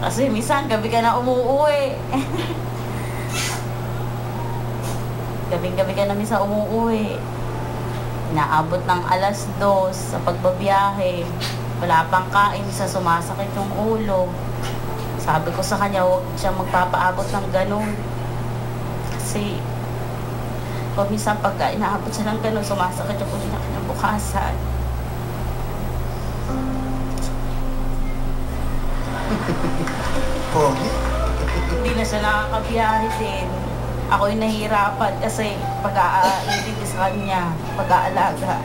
Kasi minsan, gabi ka na umuuwi. Gabi-gabi ka na minsan umuuwi. Inaabot ng 2:00 sa pagbabiyahe. Wala pang kain, minsan sumasakit yung ulo. Sabi ko sa kanya, huwag siya magpapaabot ng ganun. Kasi, pag minsan pagka inaabot siya ng ganun, sumasakit yung ulo na kinabukasan. Pogi. Hindi na siya nakakabiyahe din. Ako'y nahihirapan kasi pag-aalitin sa kanya, pag-aalaga.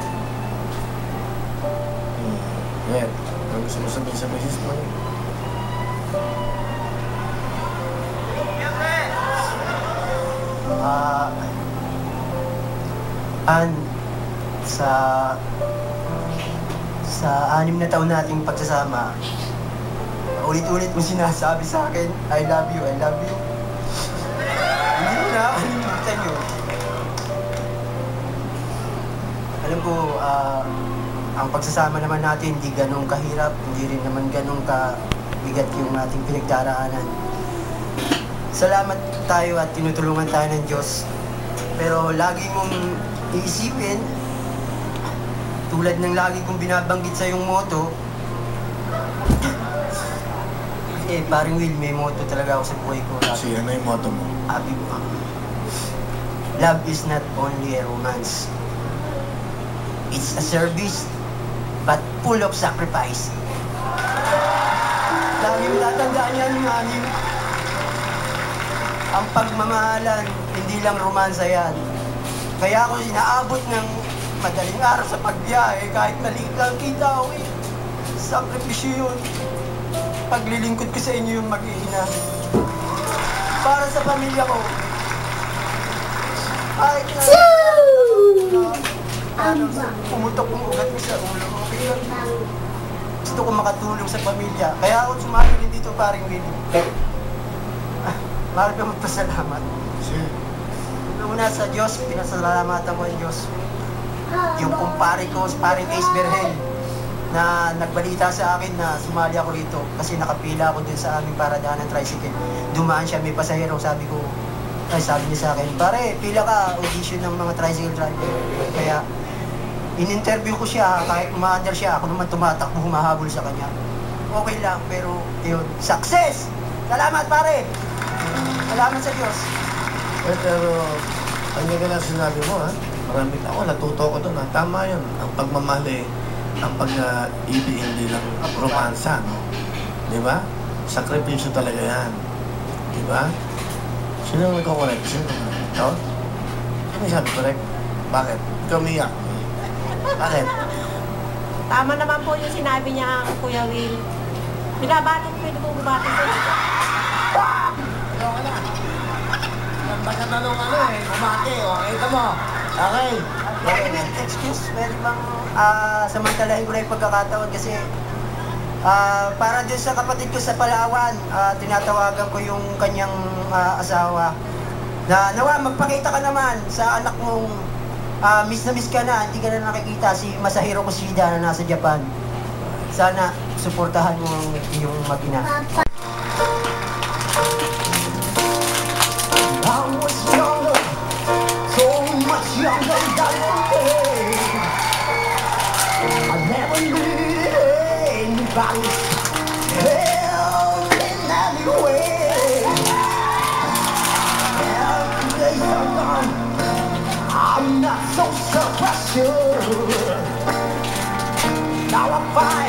Ngayon, ang gusto mo sabihin sa misis mo? An, sa 6 na taon nating pagsasama, ulit-ulit mo sinasabi sa akin, I love you, I love you. Hindi mo nakakalimutan yun. Alam ko, ang pagsasama naman natin hindi ganun kahirap, hindi rin naman ganun kabigat yung ating pinagdaraanan. Salamat tayo at tinutulungan tayo ng Diyos. Pero lagi mong iisipin, tulad ng lagi kong binabanggit sa yung motto, paring Will, may motto talaga ako sa buhay ko. Kasi ano yung motto mo? Sabi ko, love is not only a romance. It's a service, but full of sacrifice. Lagi mo tatandaan yan, Mami. Ang pagmamahalan, hindi lang romansa yan. Kaya ako inaabot ng madaling araw sa pagbiyahe, kahit maliit lang kita ko eh. Sakripisyo yun. Paglilingkod ko sa inyo yung mag-iina. Para sa pamilya ko. Kahit na pumutok kong ugat ko sa ulo ko. Gusto ko makatulong sa pamilya. Kaya ako sumali dito, paring Willie. Mahal ka magpasalamat. Una sa Diyos, pinasalamatan ko ang Diyos. Yung kumpare ko, paring Ace Berhel, na nagbalita sa akin na sumali ako rito kasi nakapila ako dun sa aming paradaan ng tricycle. Dumaan siya, may pasahero, sabi niya sa akin, pare, pila ka, audition ng mga tricycle driver. Kaya, in-interview ko siya, kahit umaandar siya, ako naman tumatakbo, humahabol sa kanya. Okay lang, pero yun, success! Salamat, pare! Salamat sa Diyos. Pero, ang ganda na sinabi mo, ha? Maraming ako, natuto ko doon, ha? Tama yun. Ang pagmamahal ang pag-ibig hindi lang romansa, no? Di ba? Sakripisyo talaga yan. Di ba? Sino ang nagko-correct? Sino? Ikaw? Ano yung sabi correct? Bakit? Ikaw umiyak. Bakit? Tama naman po yung sinabi niya, Kuya Will. Binabati ko, pwede po bumati ko. Ikaw ka na. Nagtatanong bumati, okay ka mo. Okay. Excuse, pwede bang samantalahin ko na yung pagkakataon kasi para dun sa kapatid ko sa Palawan, tinatawagan ko yung kanyang asawa na nawa, magpakita ka naman sa anak mong miss na miss ka na, hindi ka na nakikita, si Masahiro Kushida na nasa Japan. Sana suportahan mo ang iyong mag-ina. I was younger, so much younger than today. I never needed anybody's help in any way. Every day I'm gone, I'm not so self-assured. Now I find